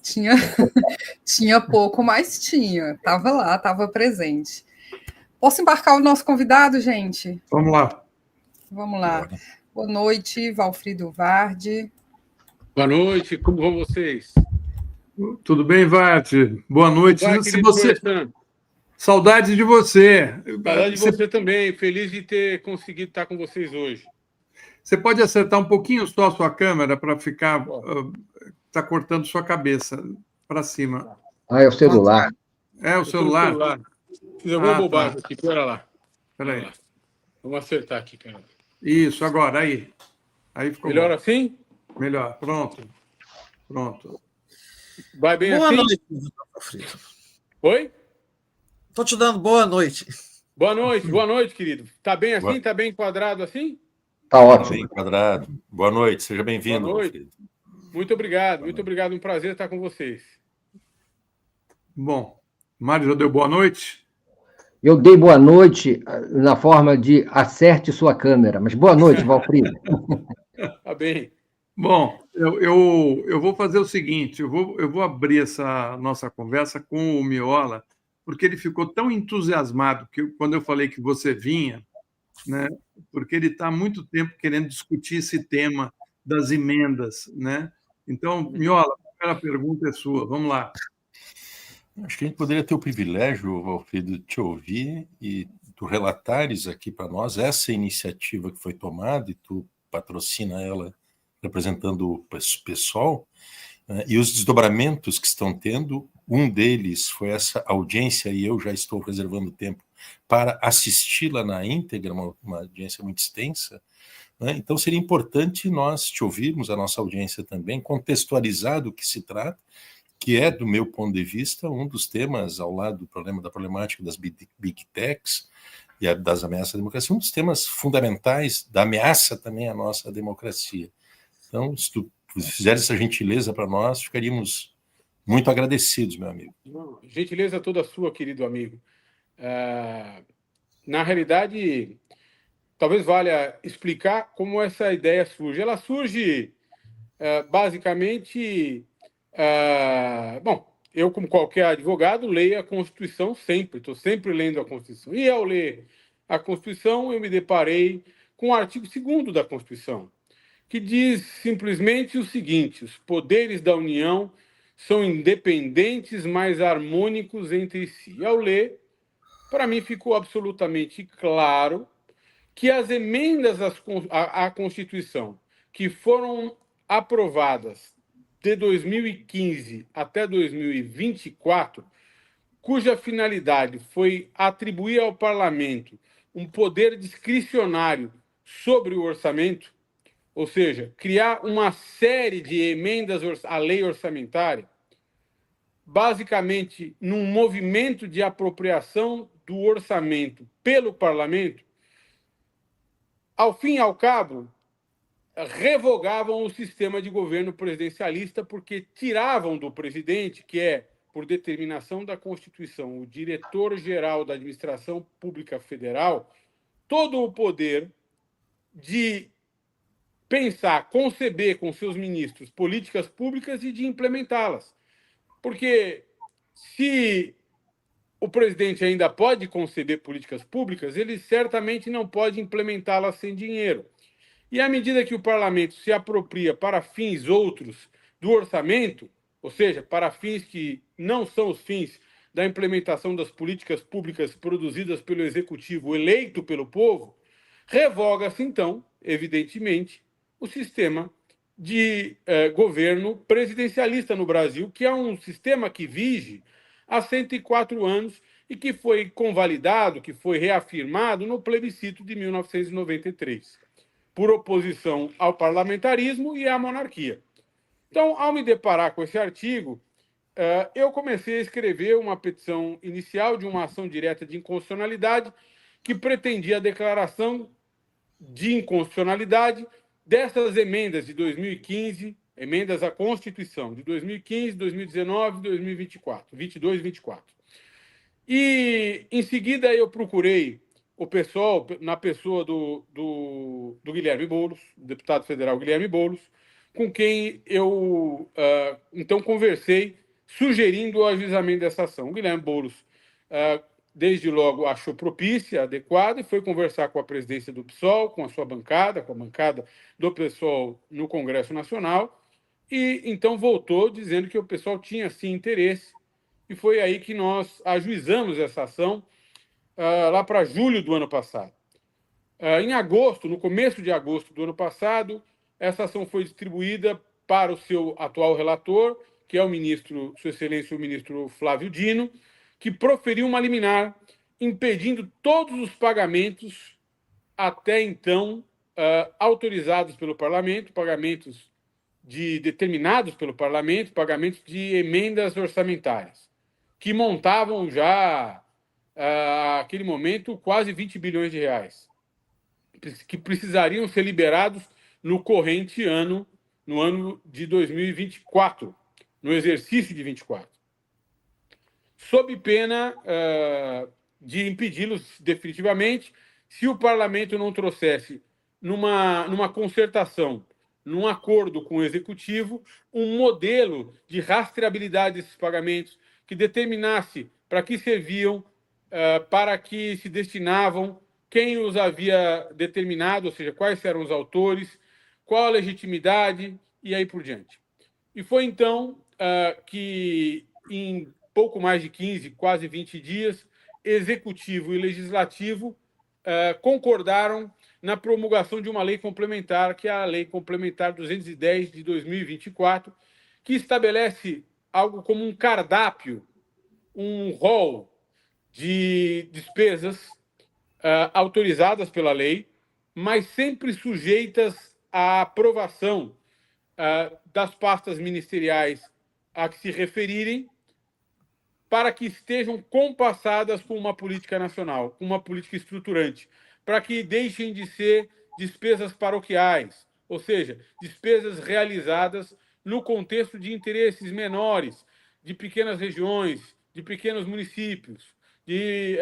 Tinha, tinha pouco, mas tinha. Estava lá, estava presente. Posso embarcar o nosso convidado, gente? Vamos lá. Vamos lá. Boa noite, Valfrido Vardi. Boa noite, como vão vocês? Tudo bem, Vardi? Boa noite. Vai, querido Florestan. Saudade de você. Saudade de você também. Feliz de ter conseguido estar com vocês hoje. Você pode acertar um pouquinho só a sua câmera para ficar... Está cortando sua cabeça para cima. É o celular. É o celular? Fiz alguma bobagem aqui, pera lá. Peraí. Vamos acertar aqui, pera lá. Isso, agora, aí. Aí ficou melhor bom. Assim? Melhor, pronto. Vai bem boa assim? Boa noite, Valfrido. Oi? Estou te dando boa noite. Boa noite, querido. Tá bem assim? Tá bem enquadrado assim? Tá ótimo. Bem enquadrado. Boa noite, seja bem-vindo, Valfrido. Muito obrigado, Um prazer estar com vocês. Bom, Mário já deu boa noite? Eu dei boa noite na forma de acerte sua câmera, mas boa noite, Valfrido. Tá bem. Bom, eu vou fazer o seguinte, eu vou abrir essa nossa conversa com o Miola, porque ele ficou tão entusiasmado que quando eu falei que você vinha, né, porque ele está há muito tempo querendo discutir esse tema das emendas, né? Então, Miola, a primeira pergunta é sua, vamos lá. Acho que a gente poderia ter o privilégio, Valfrido, de te ouvir e tu relatares aqui para nós essa iniciativa que foi tomada e tu patrocina ela representando o PSOL, né, e os desdobramentos que estão tendo. Um deles foi essa audiência, e eu já estou reservando tempo para assisti-la na íntegra, uma audiência muito extensa, né? Então seria importante nós te ouvirmos, a nossa audiência também, contextualizar do que se trata, que é, do meu ponto de vista, um dos temas, ao lado do problema da problemática das Big Techs e das ameaças à democracia, um dos temas fundamentais da ameaça também à nossa democracia. Então, se tu fizeres essa gentileza para nós, ficaríamos muito agradecidos, meu amigo. Gentileza toda sua, querido amigo. Na realidade, talvez valha explicar como essa ideia surge. Ela surge, basicamente... bom, eu, como qualquer advogado, leio a Constituição sempre. Estou sempre lendo a Constituição. E, ao ler a Constituição, eu me deparei com o artigo 2º da Constituição, que diz simplesmente o seguinte: os poderes da União são independentes, mas harmônicos entre si. E, ao ler, para mim ficou absolutamente claro que as emendas à Constituição que foram aprovadas de 2015 até 2024, cuja finalidade foi atribuir ao Parlamento um poder discricionário sobre o orçamento, ou seja, criar uma série de emendas à lei orçamentária, basicamente num movimento de apropriação do orçamento pelo Parlamento, ao fim e ao cabo, revogavam o sistema de governo presidencialista, porque tiravam do presidente, que é, por determinação da Constituição, o diretor-geral da Administração Pública Federal, todo o poder de pensar, conceber com seus ministros políticas públicas e de implementá-las. Porque se o presidente ainda pode conceber políticas públicas, ele certamente não pode implementá-las sem dinheiro. E à medida que o parlamento se apropria para fins outros do orçamento, ou seja, para fins que não são os fins da implementação das políticas públicas produzidas pelo executivo eleito pelo povo, revoga-se, então, evidentemente, o sistema de governo presidencialista no Brasil, que é um sistema que vige há 104 anos e que foi convalidado, que foi reafirmado no plebiscito de 1993, por oposição ao parlamentarismo e à monarquia. Então, ao me deparar com esse artigo, eu comecei a escrever uma petição inicial de uma ação direta de inconstitucionalidade que pretendia a declaração de inconstitucionalidade dessas emendas de 2015, emendas à Constituição de 2015, 2019, 2024, 22 e 24. E, em seguida, eu procurei o pessoal, na pessoa do Guilherme Boulos, deputado federal Guilherme Boulos, com quem eu, então, conversei, sugerindo o ajuizamento dessa ação. O Guilherme Boulos, desde logo, achou propícia, adequada, e foi conversar com a presidência do PSOL, com a sua bancada, com a bancada do PSOL no Congresso Nacional, e então voltou dizendo que o PSOL tinha, sim, interesse, e foi aí que nós ajuizamos essa ação, lá para julho do ano passado. Em agosto, no começo de agosto do ano passado, essa ação foi distribuída para o seu atual relator, que é o ministro, Sua Excelência, o ministro Flávio Dino, que proferiu uma liminar impedindo todos os pagamentos até então autorizados pelo Parlamento, pagamentos determinados pelo Parlamento, pagamentos de emendas orçamentárias, que montavam já, naquele momento, quase 20 bilhões de reais, que precisariam ser liberados no corrente ano, no ano de 2024, no exercício de 24, sob pena de impedi-los definitivamente se o parlamento não trouxesse, numa concertação, num acordo com o executivo, um modelo de rastreabilidade desses pagamentos que determinasse para que serviam, para que se destinavam, quem os havia determinado, ou seja, quais eram os autores, qual a legitimidade e aí por diante. E foi então que, em pouco mais de 15, quase 20 dias, executivo e legislativo concordaram na promulgação de uma lei complementar, que é a Lei Complementar 210 de 2024, que estabelece algo como um cardápio, um rol de despesas autorizadas pela lei, mas sempre sujeitas à aprovação das pastas ministeriais a que se referirem, para que estejam compassadas com uma política nacional, com uma política estruturante, para que deixem de ser despesas paroquiais, ou seja, despesas realizadas no contexto de interesses menores, de pequenas regiões, de pequenos municípios, de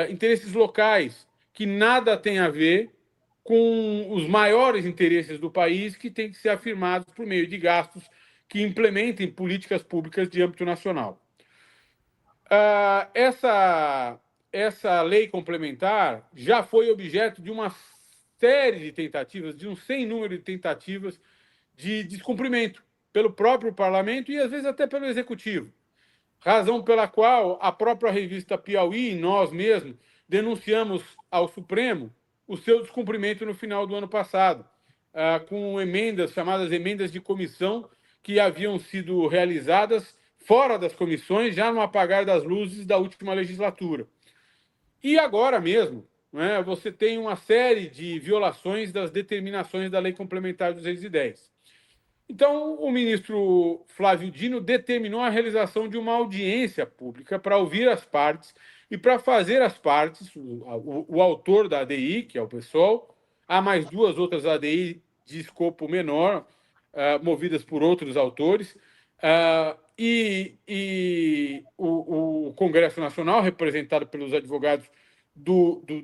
interesses locais, que nada tem a ver com os maiores interesses do país, que têm que ser afirmados por meio de gastos que implementem políticas públicas de âmbito nacional. Essa lei complementar já foi objeto de uma série de tentativas, de um sem número de tentativas de descumprimento pelo próprio parlamento e, às vezes, até pelo executivo. Razão pela qual a própria revista Piauí, nós mesmos, denunciamos ao Supremo o seu descumprimento no final do ano passado, com emendas, chamadas emendas de comissão, que haviam sido realizadas fora das comissões, já no apagar das luzes da última legislatura. E agora mesmo, né, você tem uma série de violações das determinações da Lei Complementar 210. Então, o ministro Flávio Dino determinou a realização de uma audiência pública para ouvir as partes e para fazer as partes, o autor da ADI, que é o PSOL, há mais duas outras ADI de escopo menor, movidas por outros autores, e o Congresso Nacional, representado pelos advogados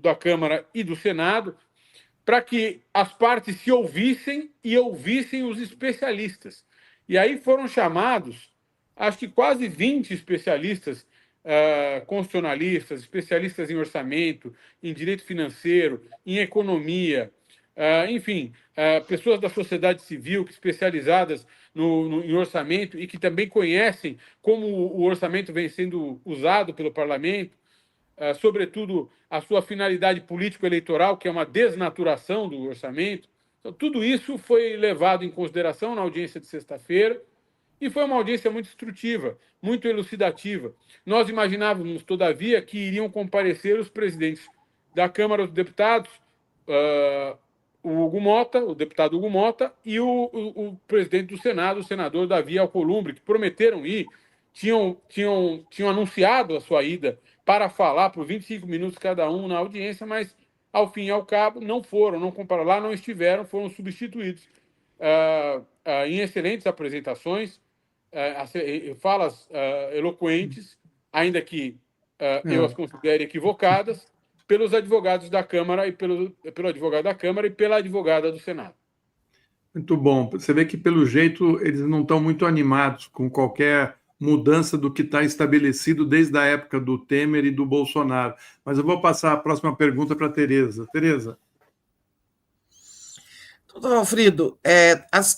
da Câmara e do Senado, para que as partes se ouvissem e ouvissem os especialistas. E aí foram chamados, acho que quase 20 especialistas, constitucionalistas, especialistas em orçamento, em direito financeiro, em economia, enfim, pessoas da sociedade civil especializadas em orçamento e que também conhecem como o orçamento vem sendo usado pelo parlamento, sobretudo a sua finalidade político-eleitoral, que é uma desnaturação do orçamento. Então, tudo isso foi levado em consideração na audiência de sexta-feira e foi uma audiência muito instrutiva, muito elucidativa. Nós imaginávamos, todavia, que iriam comparecer os presidentes da Câmara dos Deputados, o deputado Hugo Mota, e o presidente do Senado, o senador Davi Alcolumbre, que prometeram ir, tinham anunciado a sua ida para falar por 25 minutos cada um na audiência, mas, ao fim e ao cabo, não foram, não compararam lá, não estiveram, foram substituídos em excelentes apresentações, falas eloquentes, ainda que eu as considere equivocadas, pelos advogados da Câmara e pelo advogado da Câmara e pela advogada do Senado. Muito bom. Você vê que, pelo jeito, eles não estão muito animados com qualquer mudança do que está estabelecido desde a época do Temer e do Bolsonaro. Mas eu vou passar a próxima pergunta para a Tereza. Tereza. Doutor Alfredo, as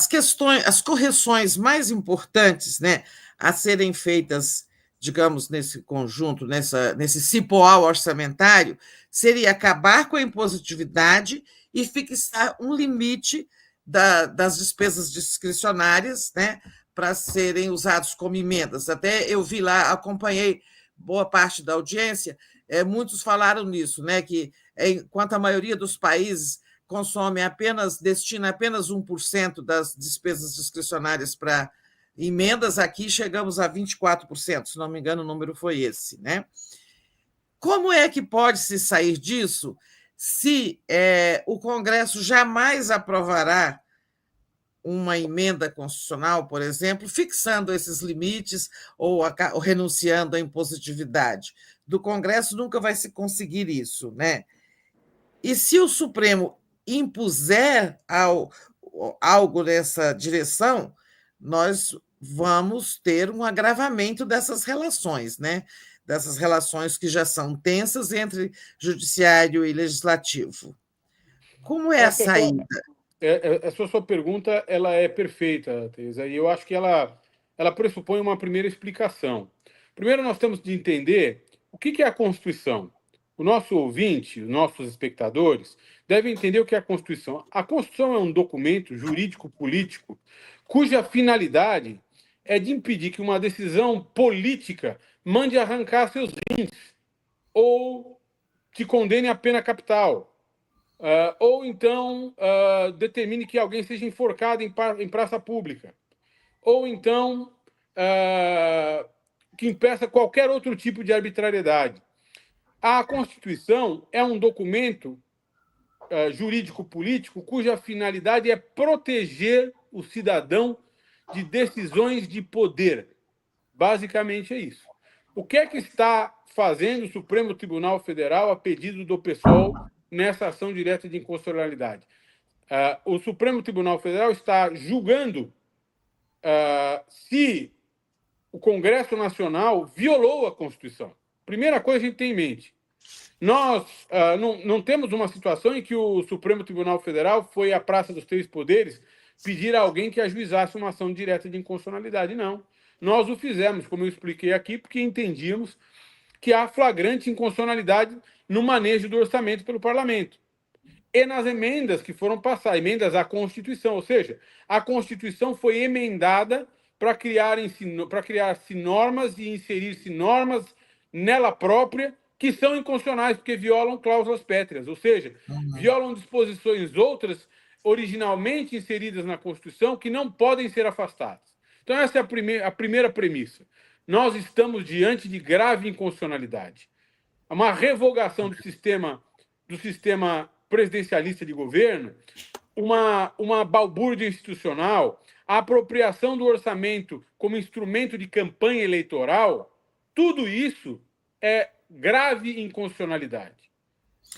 questões, as correções mais importantes, né, a serem feitas, digamos, nesse conjunto, nesse cipoal orçamentário, seria acabar com a impositividade e fixar um limite das despesas discricionárias, né, para serem usados como emendas. Até eu vi lá, acompanhei boa parte da audiência, muitos falaram nisso, né, que enquanto a maioria dos países destina apenas 1% das despesas discricionárias para emendas, aqui chegamos a 24%, se não me engano, o número foi esse, né? Como é que pode se sair disso se o Congresso jamais aprovará uma emenda constitucional, por exemplo, fixando esses limites ou renunciando à impositividade? Do Congresso nunca vai se conseguir isso, né? E se o Supremo impuser algo nessa direção, nós vamos ter um agravamento dessas relações, né? Dessas relações que já são tensas entre judiciário e legislativo. Como é a saída? Essa sua pergunta ela é perfeita, Teresa, e eu acho que ela pressupõe uma primeira explicação. Primeiro, nós temos de entender o que é a Constituição. O nosso ouvinte, os nossos espectadores, devem entender o que é a Constituição. A Constituição é um documento jurídico-político cuja finalidade é de impedir que uma decisão política mande arrancar seus rins ou te condene à pena capital, ou então determine que alguém seja enforcado em praça pública, ou então que impeça qualquer outro tipo de arbitrariedade. A Constituição é um documento jurídico-político cuja finalidade é proteger o cidadão de decisões de poder. Basicamente é isso. O que é que está fazendo o Supremo Tribunal Federal a pedido do PSOL nessa ação direta de inconstitucionalidade? O Supremo Tribunal Federal está julgando se o Congresso Nacional violou a Constituição. Primeira coisa que a gente tem em mente. Nós não temos uma situação em que o Supremo Tribunal Federal foi à Praça dos Três Poderes pedir a alguém que ajuizasse uma ação direta de inconstitucionalidade. Não. Nós o fizemos, como eu expliquei aqui, porque entendíamos que há flagrante inconstitucionalidade no manejo do orçamento pelo parlamento. E nas emendas que foram passadas, emendas à Constituição, ou seja, a Constituição foi emendada para criar-se normas e inserir-se normas nela própria que são inconstitucionais, porque violam cláusulas pétreas, ou seja, violam disposições outras originalmente inseridas na Constituição que não podem ser afastadas. Então, essa é a primeira premissa. Nós estamos diante de grave inconstitucionalidade. Uma revogação do sistema presidencialista de governo, uma balbúrdia institucional, a apropriação do orçamento como instrumento de campanha eleitoral, tudo isso é grave inconstitucionalidade.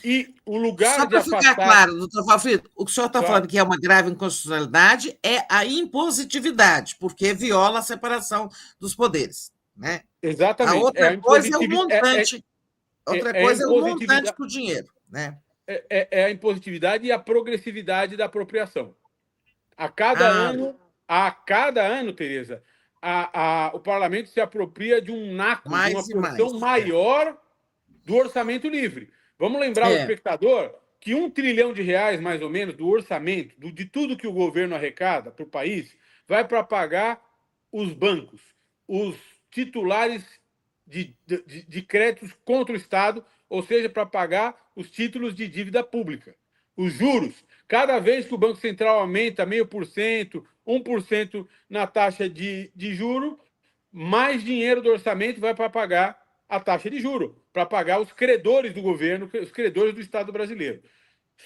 E o lugar Só de para ficar afastar... claro, doutor Valfrido, o que o senhor está Claro. falando que é uma grave inconstitucionalidade é a impositividade, porque viola a separação dos poderes, né? Exatamente. A outra coisa é o montante. Outra coisa é o montante do dinheiro, né? É a impositividade e a progressividade da apropriação. A cada ano, Tereza, o parlamento se apropria de um naco, de uma porção maior do orçamento livre. Vamos lembrar ao espectador que R$1 trilhão, mais ou menos, do orçamento, de tudo que o governo arrecada para o país, vai para pagar os bancos, os titulares de créditos contra o Estado, ou seja, para pagar os títulos de dívida pública. Os juros, cada vez que o Banco Central aumenta 0,5%, 1% na taxa de juro, mais dinheiro do orçamento vai para pagar a taxa de juro, para pagar os credores do governo, os credores do Estado brasileiro.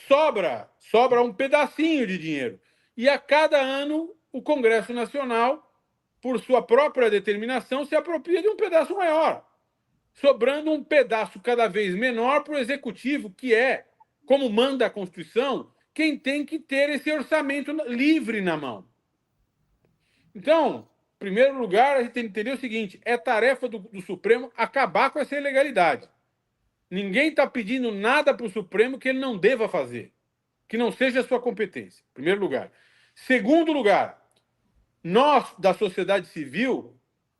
Sobra um pedacinho de dinheiro. E a cada ano, o Congresso Nacional, por sua própria determinação, se apropria de um pedaço maior, sobrando um pedaço cada vez menor para o Executivo, que é, como manda a Constituição, quem tem que ter esse orçamento livre na mão. Então, em primeiro lugar, a gente tem que entender o seguinte: é tarefa do Supremo acabar com essa ilegalidade. Ninguém está pedindo nada para o Supremo que ele não deva fazer, que não seja sua competência, em primeiro lugar. Segundo lugar, nós, da sociedade civil,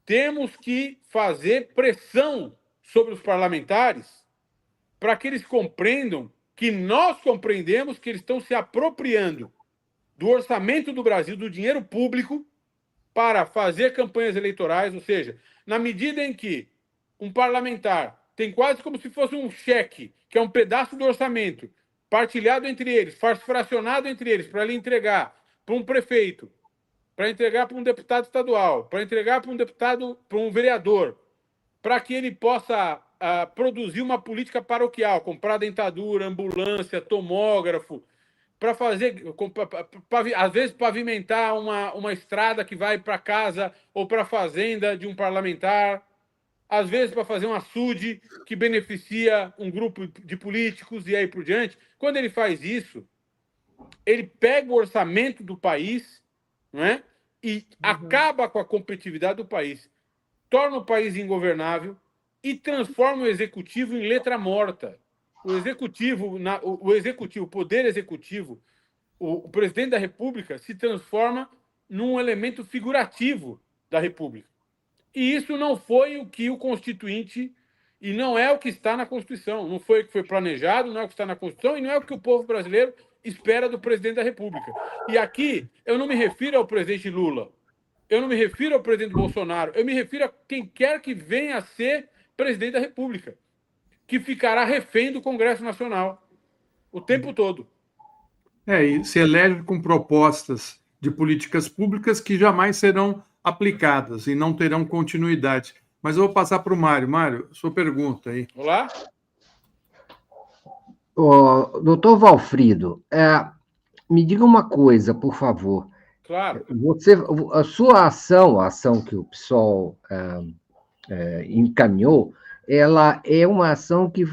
temos que fazer pressão sobre os parlamentares para que eles compreendam que nós compreendemos que eles estão se apropriando do orçamento do Brasil, do dinheiro público, para fazer campanhas eleitorais, ou seja, na medida em que um parlamentar tem quase como se fosse um cheque, que é um pedaço do orçamento, partilhado entre eles, fracionado entre eles, para ele entregar para um prefeito, para entregar para um deputado estadual, para entregar para um deputado, para um vereador, para que ele possa produzir uma política paroquial, comprar dentadura, ambulância, tomógrafo, para fazer, às vezes, pavimentar uma estrada que vai para casa ou para a fazenda de um parlamentar, às vezes para fazer um açude que beneficia um grupo de políticos e aí por diante. Quando ele faz isso, ele pega o orçamento do país, não é? E acaba com a competitividade do país, torna o país ingovernável e transforma o executivo em letra morta. O poder executivo, o presidente da República se transforma num elemento figurativo da República. E isso não foi o que o Constituinte, e não é o que está na Constituição, não foi o que foi planejado, não é o que está na Constituição, e não é o que o povo brasileiro espera do presidente da República. E aqui eu não me refiro ao presidente Lula, eu não me refiro ao presidente Bolsonaro, eu me refiro a quem quer que venha a ser presidente da República, que ficará refém do Congresso Nacional o tempo todo. E se elege com propostas de políticas públicas que jamais serão aplicadas e não terão continuidade. Mas eu vou passar para o Mário. Mário, sua pergunta aí. Olá? Doutor Valfrido, me diga uma coisa, por favor. Claro. A sua ação, a ação que o PSOL encaminhou, ela é uma ação que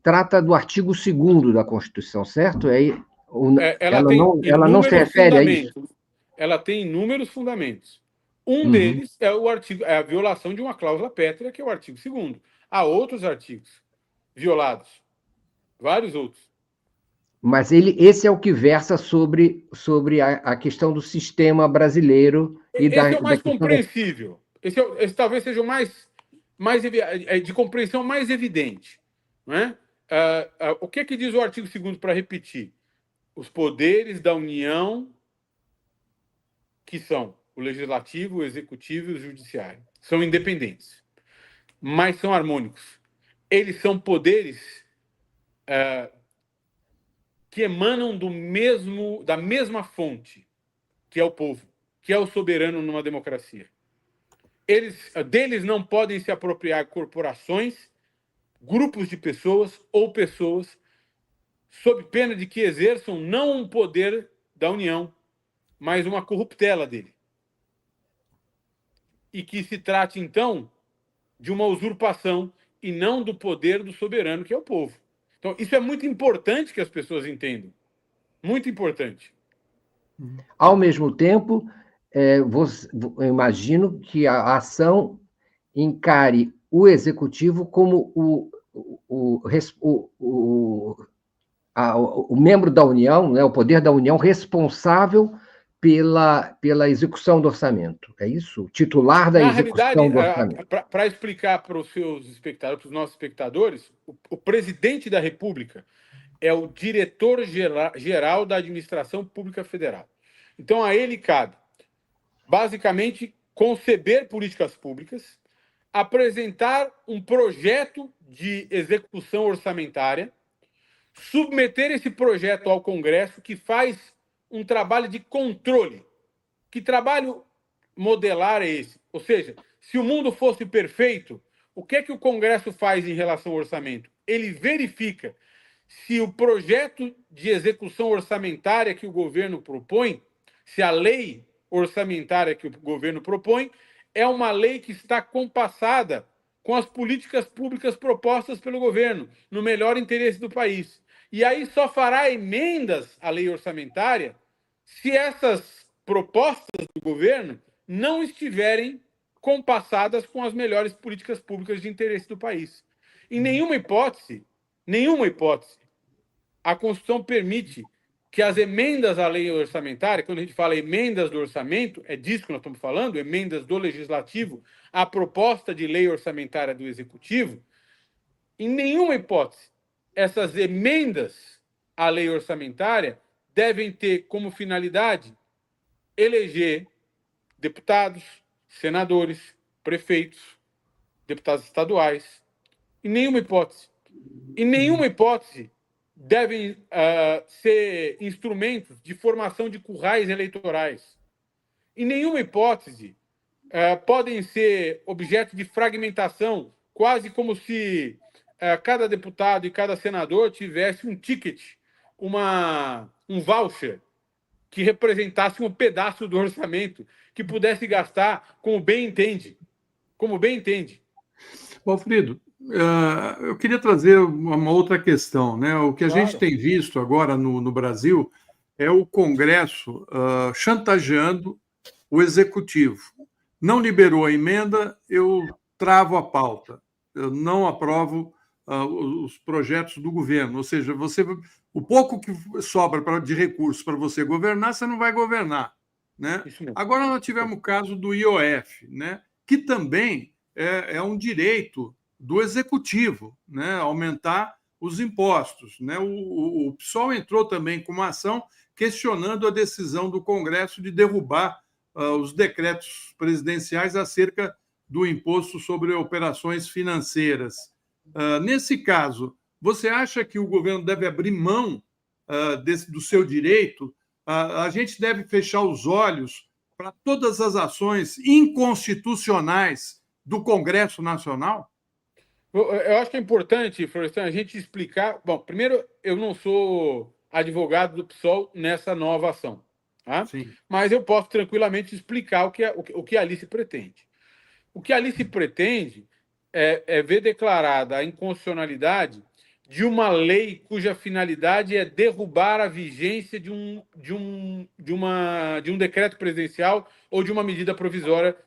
trata do artigo 2º da Constituição, certo? Ela não se refere a isso. Ela tem inúmeros fundamentos. Um deles é a violação de uma cláusula pétrea, que é o artigo 2º. Há outros artigos violados, vários outros. Mas esse é o que versa sobre a questão do sistema brasileiro. Esse é o mais compreensível. Esse talvez seja o mais de compreensão mais evidente. Não é? O que diz o artigo 2º, para repetir? Os poderes da União, que são o Legislativo, o Executivo e o Judiciário, são independentes, mas são harmônicos. Eles são poderes que emanam da mesma fonte, que é o povo, que é o soberano numa democracia. Deles não podem se apropriar corporações, grupos de pessoas ou pessoas, sob pena de que exerçam não um poder da União, mas uma corruptela dele. E que se trate, então, de uma usurpação e não do poder do soberano, que é o povo. Então, isso é muito importante que as pessoas entendam. Muito importante. Ao mesmo tempo, eu imagino que a ação encare o executivo como o membro da União, né, o poder da União responsável pela execução do orçamento. É isso? Titular da execução do orçamento. Para explicar para os seus espectadores, para os nossos espectadores, o presidente da República é o diretor-geral da Administração Pública Federal. Então, a ele cabe, basicamente, conceber políticas públicas, apresentar um projeto de execução orçamentária, submeter esse projeto ao Congresso, que faz um trabalho de controle. Que trabalho modelar é esse? Ou seja, se o mundo fosse perfeito, o que é que o Congresso faz em relação ao orçamento? Ele verifica se o projeto de execução orçamentária que o governo propõe, se a lei orçamentária que o governo propõe é uma lei que está compassada com as políticas públicas propostas pelo governo, no melhor interesse do país. E aí só fará emendas à lei orçamentária se essas propostas do governo não estiverem compassadas com as melhores políticas públicas de interesse do país. Em nenhuma hipótese, a Constituição permite que as emendas à lei orçamentária, quando a gente fala emendas do orçamento, é disso que nós estamos falando, emendas do Legislativo à proposta de lei orçamentária do Executivo, em nenhuma hipótese essas emendas à lei orçamentária devem ter como finalidade eleger deputados, senadores, prefeitos, deputados estaduais. Em nenhuma hipótese. Em nenhuma hipótese devem ser instrumentos de formação de currais eleitorais. Em nenhuma hipótese podem ser objeto de fragmentação, quase como se cada deputado e cada senador tivesse um ticket, um voucher, que representasse um pedaço do orçamento, que pudesse gastar como bem entende. Alfredo, eu queria trazer uma outra questão, né? O que a Claro. gente tem visto agora no Brasil é o Congresso chantageando o Executivo. Não liberou a emenda, eu travo a pauta. Eu não aprovo os projetos do governo. Ou seja, o pouco que sobra de recursos para você governar, você não vai governar, né? Agora nós tivemos o caso do IOF, né? Que também é um direito do Executivo, né? Aumentar os impostos, né? O PSOL entrou também com uma ação questionando a decisão do Congresso de derrubar os decretos presidenciais acerca do imposto sobre operações financeiras. Nesse caso, você acha que o governo deve abrir mão do seu direito? A gente deve fechar os olhos para todas as ações inconstitucionais do Congresso Nacional? Eu acho que é importante, Florestan, a gente explicar. Bom, primeiro, eu não sou advogado do PSOL nessa nova ação, tá? Mas eu posso tranquilamente explicar o que a Alice pretende. O que a Alice pretende é ver declarada a inconstitucionalidade de uma lei cuja finalidade é derrubar a vigência de um decreto presidencial ou de uma medida provisória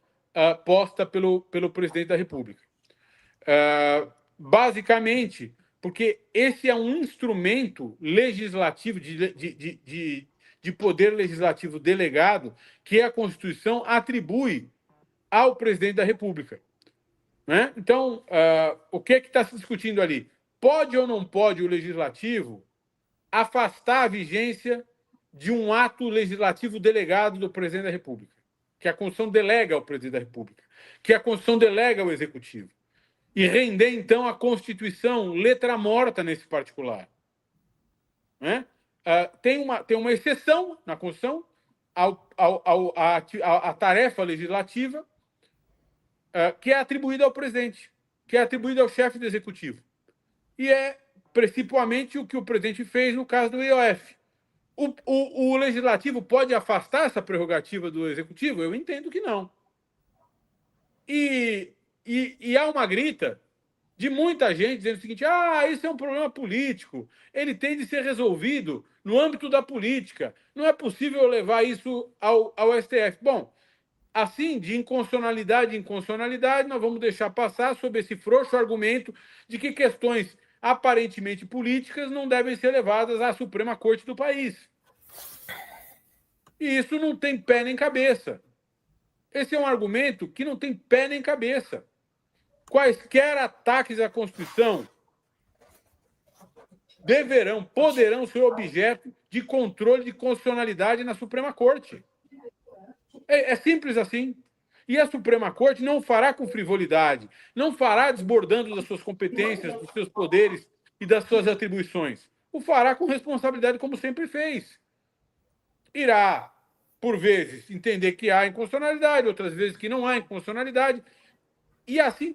posta pelo presidente da República. Basicamente, porque esse é um instrumento legislativo, de poder legislativo delegado, que a Constituição atribui ao presidente da República. Né? Então, o que está se discutindo ali? Pode ou não pode o Legislativo afastar a vigência de um ato legislativo delegado do presidente da República, que a Constituição delega ao presidente da República, que a Constituição delega ao Executivo, e render, então, a Constituição letra morta nesse particular. Né? Tem uma exceção na Constituição à tarefa legislativa, que é atribuída ao presidente, que é atribuída ao chefe do Executivo. E é principalmente o que o presidente fez no caso do IOF. O Legislativo pode afastar essa prerrogativa do Executivo? Eu entendo que não. E há uma grita de muita gente dizendo o seguinte: isso é um problema político, ele tem de ser resolvido no âmbito da política, não é possível levar isso ao STF. Bom, assim, de inconstitucionalidade em inconstitucionalidade, nós vamos deixar passar sob esse frouxo argumento de que questões aparentemente políticas não devem ser levadas à Suprema Corte do país. E isso não tem pé nem cabeça. Esse é um argumento que não tem pé nem cabeça. Quaisquer ataques à Constituição poderão ser objeto de controle de constitucionalidade na Suprema Corte. É simples assim. E a Suprema Corte não fará com frivolidade, não fará desbordando das suas competências, dos seus poderes e das suas atribuições. O fará com responsabilidade, como sempre fez. Irá, por vezes, entender que há inconstitucionalidade, outras vezes que não há inconstitucionalidade. E assim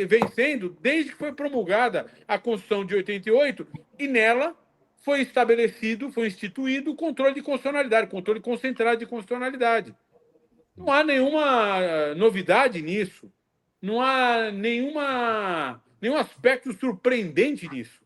vem sendo desde que foi promulgada a Constituição de 88, e nela foi instituído o controle de constitucionalidade, controle concentrado de constitucionalidade. Não há nenhuma novidade nisso. Não há nenhum aspecto surpreendente nisso.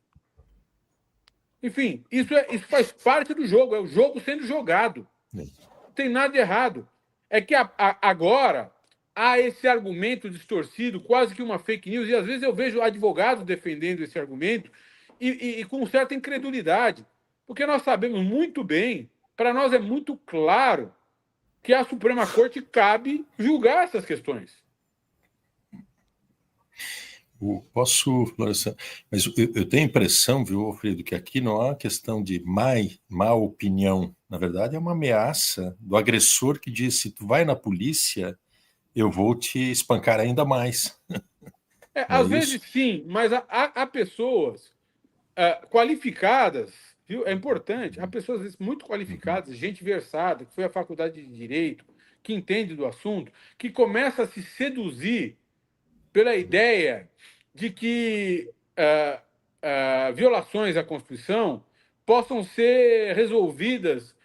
Enfim, isso faz parte do jogo, é o jogo sendo jogado. Não tem nada de errado. É que agora há esse argumento distorcido, quase que uma fake news, e às vezes eu vejo advogados defendendo esse argumento e com certa incredulidade, porque nós sabemos muito bem, para nós é muito claro que a Suprema Corte cabe julgar essas questões. Posso, Florestan, mas eu tenho a impressão, viu, Alfredo, que aqui não há questão de má opinião. Na verdade, é uma ameaça do agressor que diz: se tu vai na polícia, eu vou te espancar ainda mais. Às vezes sim, mas há pessoas qualificadas, viu? É importante, há pessoas às vezes, muito qualificadas, gente versada, que foi à faculdade de Direito, que entende do assunto, que começa a se seduzir pela ideia de que violações à Constituição possam ser resolvidas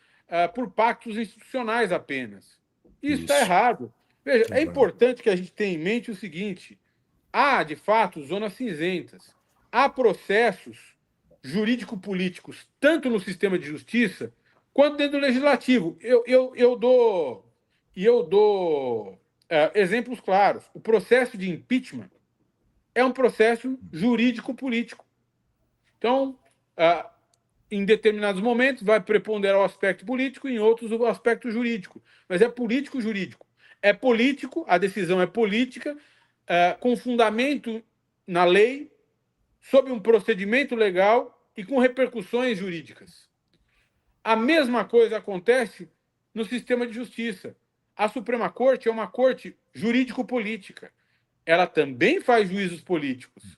por pactos institucionais apenas. Isso está errado. Veja, é importante que a gente tenha em mente o seguinte: há, de fato, zonas cinzentas. Há processos jurídico-políticos, tanto no sistema de justiça quanto dentro do legislativo. Eu dou exemplos claros. O processo de impeachment é um processo jurídico-político. Então, em determinados momentos, vai preponderar o aspecto político, em outros, o aspecto jurídico. Mas é político-jurídico. É político, a decisão é política, com fundamento na lei, sob um procedimento legal e com repercussões jurídicas. A mesma coisa acontece no sistema de justiça. A Suprema Corte é uma corte jurídico-política. Ela também faz juízos políticos.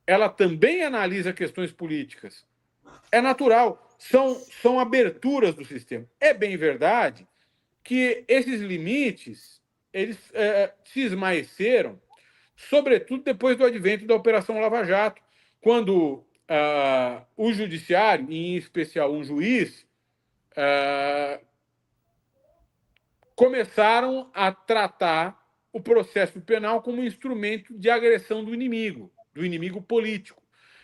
Ela também analisa questões políticas. É natural. São aberturas do sistema. É bem verdade que esses limites eles se esmaeceram, sobretudo depois do advento da Operação Lava Jato, quando o judiciário, em especial um juiz, começaram a tratar o processo penal como um instrumento de agressão do inimigo político.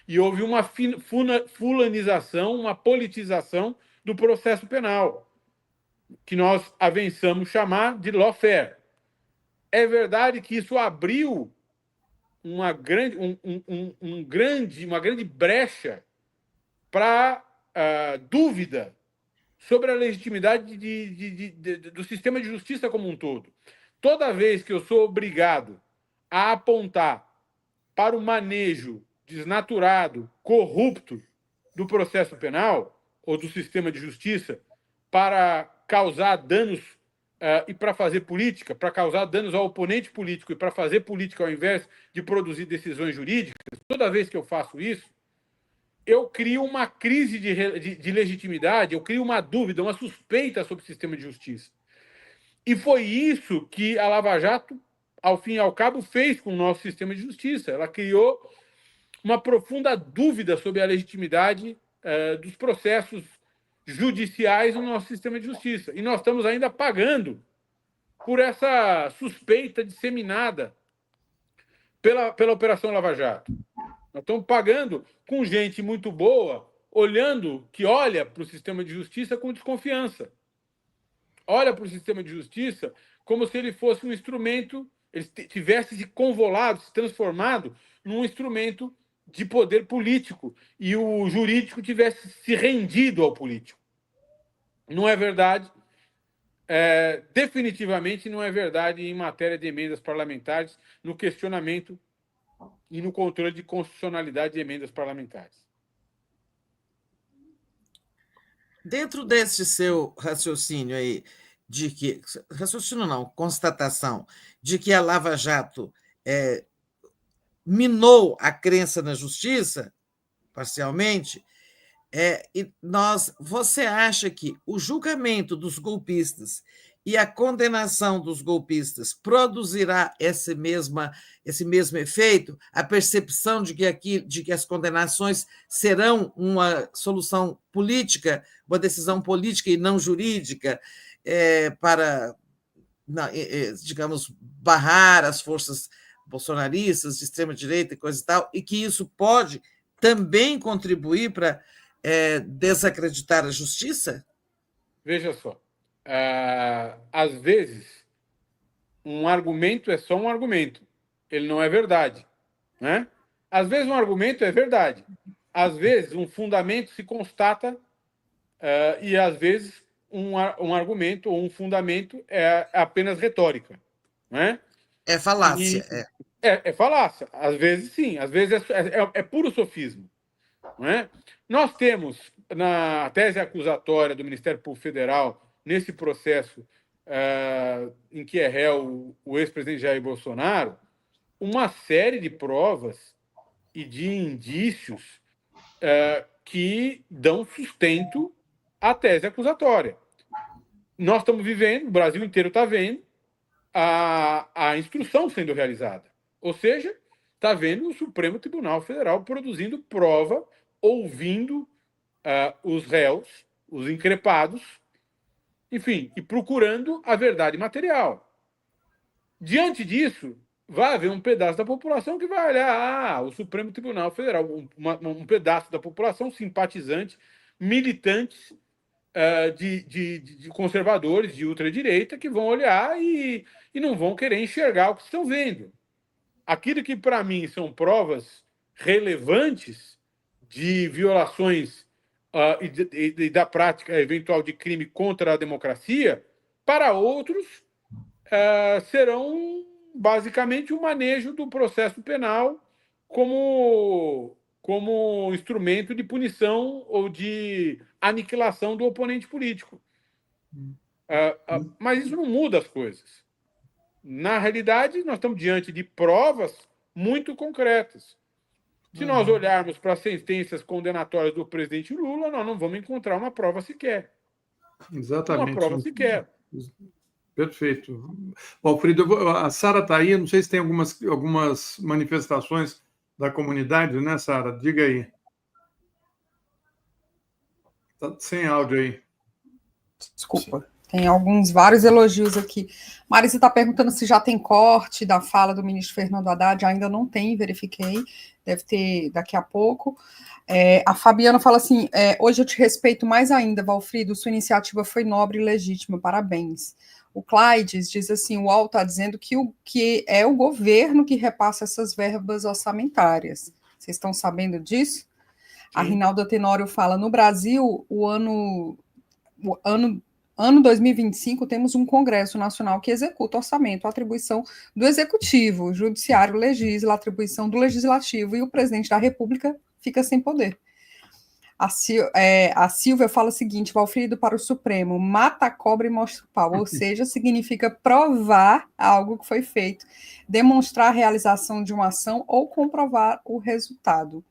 E houve uma fulanização, uma politização do processo penal, que nós avançamos chamar de lawfare. É verdade que isso abriu uma grande brecha para dúvida sobre a legitimidade do sistema de justiça como um todo. Toda vez que eu sou obrigado a apontar para o manejo desnaturado, corrupto do processo penal ou do sistema de justiça para causar danos e para fazer política, para causar danos ao oponente político e para fazer política ao invés de produzir decisões jurídicas, toda vez que eu faço isso, eu crio uma crise de legitimidade, eu crio uma dúvida, uma suspeita sobre o sistema de justiça. E foi isso que a Lava Jato, ao fim e ao cabo, fez com o nosso sistema de justiça. Ela criou uma profunda dúvida sobre a legitimidade dos processos judiciais no nosso sistema de justiça. E nós estamos ainda pagando por essa suspeita disseminada pela Operação Lava Jato. Nós estamos pagando com gente muito boa, que olha para o sistema de justiça com desconfiança. Olha para o sistema de justiça como se ele fosse um instrumento, ele tivesse se convolado, se transformado num instrumento de poder político e o jurídico tivesse se rendido ao político. Não é verdade. Definitivamente não é verdade em matéria de emendas parlamentares, no questionamento e no controle de constitucionalidade de emendas parlamentares. Dentro desse seu raciocínio aí, constatação de que a Lava Jato minou a crença na justiça, parcialmente, você acha que o julgamento dos golpistas e a condenação dos golpistas produzirá esse mesmo efeito, a percepção de que as condenações serão uma solução política, uma decisão política e não jurídica, para, digamos, barrar as forças bolsonaristas de extrema-direita e coisa e tal, e que isso pode também contribuir para desacreditar a justiça? Veja só. Às vezes, um argumento é só um argumento. Ele não é verdade. Né? Às vezes, um argumento é verdade. Às vezes, um fundamento se constata e, às vezes, um argumento ou um fundamento é apenas retórica. Né? É falácia. É falácia. Às vezes, sim. Às vezes, é puro sofismo. Não é? Nós temos, na tese acusatória do Ministério Público Federal, nesse processo em que é réu o ex-presidente Jair Bolsonaro, uma série de provas e de indícios que dão sustento à tese acusatória. Nós estamos vivendo, o Brasil inteiro está vendo, a instrução sendo realizada. Ou seja, está vendo o Supremo Tribunal Federal produzindo prova, ouvindo os réus, os increpados, enfim, e procurando a verdade material. Diante disso, vai haver um pedaço da população que vai olhar o Supremo Tribunal Federal, um pedaço da população simpatizante, militantes de conservadores, de ultradireita, que vão olhar e não vão querer enxergar o que estão vendo. Aquilo que, para mim, são provas relevantes de violações e da prática eventual de crime contra a democracia, para outros serão basicamente o manejo do processo penal como instrumento de punição ou de aniquilação do oponente político. Mas isso não muda as coisas. Na realidade, nós estamos diante de provas muito concretas. Se nós olharmos para as sentenças condenatórias do presidente Lula, nós não vamos encontrar uma prova sequer. Exatamente. Uma prova sequer. Perfeito. Alfredo, a Sara está aí, não sei se tem algumas manifestações da comunidade, né, Sara? Diga aí. Está sem áudio aí. Desculpa. Tem vários elogios aqui. Marisa está perguntando se já tem corte da fala do ministro Fernando Haddad. Ainda não tem, verifiquei. Deve ter daqui a pouco. A Fabiana fala assim, hoje eu te respeito mais ainda, Valfrido, sua iniciativa foi nobre e legítima, parabéns. O Clydes diz assim, o UOL está dizendo que é o governo que repassa essas verbas orçamentárias. Vocês estão sabendo disso? Sim. A Rinalda Tenório fala, no Brasil, o ano 2025, temos um Congresso Nacional que executa orçamento, a atribuição do Executivo, o Judiciário legisla, a atribuição do Legislativo, e o presidente da República fica sem poder. A Silvia fala o seguinte, Valfrido, para o Supremo, mata a cobra e mostra o pau, ou seja, significa provar algo que foi feito, demonstrar a realização de uma ação ou comprovar o resultado.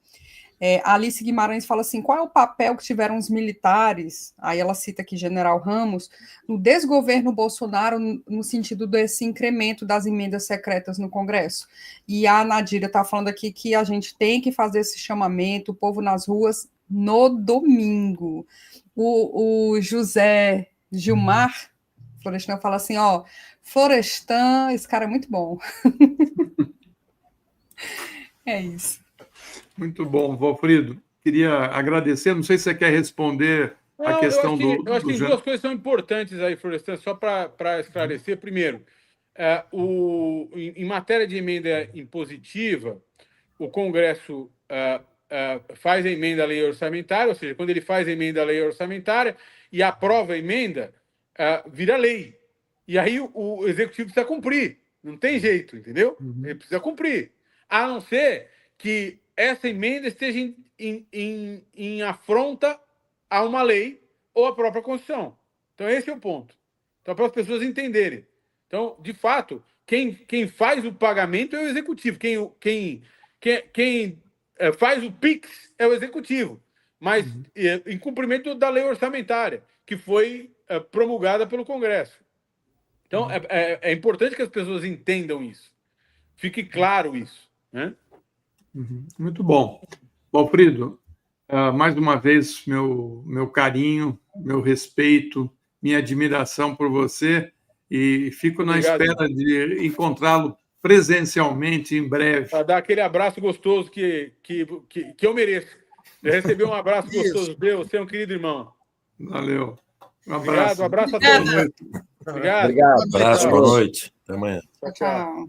Alice Guimarães fala assim, qual é o papel que tiveram os militares, aí ela cita aqui General Ramos, no desgoverno Bolsonaro, no sentido desse incremento das emendas secretas no Congresso. E a Nadira está falando aqui que a gente tem que fazer esse chamamento, o povo nas ruas, no domingo. O José Gilmar Florestan fala assim, Florestan, esse cara é muito bom. É isso. Muito bom, Valfrido. Queria agradecer, não sei se você quer responder a questão do... Eu acho que duas coisas são importantes aí, Florestan, só para esclarecer. Primeiro, em matéria de emenda impositiva, o Congresso faz a emenda à lei orçamentária, ou seja, quando ele faz a emenda à lei orçamentária e aprova a emenda, vira lei. E aí o Executivo precisa cumprir. Não tem jeito, entendeu? Ele precisa cumprir. A não ser que essa emenda esteja em afronta a uma lei ou à própria Constituição. Então, esse é o ponto. Então, para as pessoas entenderem. Então, de fato, quem faz o pagamento é o Executivo. Quem faz o PIX é o Executivo. Mas em cumprimento da lei orçamentária, que foi promulgada pelo Congresso. Então, é importante que as pessoas entendam isso. Fique claro isso, né? Muito bom. Valfrido, mais uma vez, meu carinho, meu respeito, minha admiração por você e fico na espera de encontrá-lo presencialmente em breve. Para dar aquele abraço gostoso que eu mereço. Eu recebi um abraço gostoso teu, você é um querido irmão. Valeu. Um abraço. Obrigado, um abraço a todos. Obrigado. Abraço, boa noite. Até amanhã. Tchau.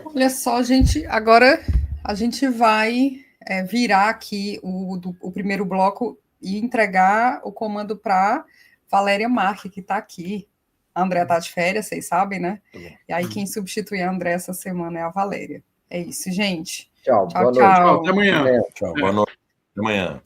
Olha só, gente, agora a gente vai virar aqui o primeiro bloco e entregar o comando para Valéria Marque, que está aqui. A André está de férias, vocês sabem, né? E aí quem substitui a André essa semana é a Valéria. É isso, gente. Tchau, Tchau, boa noite. Tchau, até amanhã. Tchau, boa noite. Até amanhã.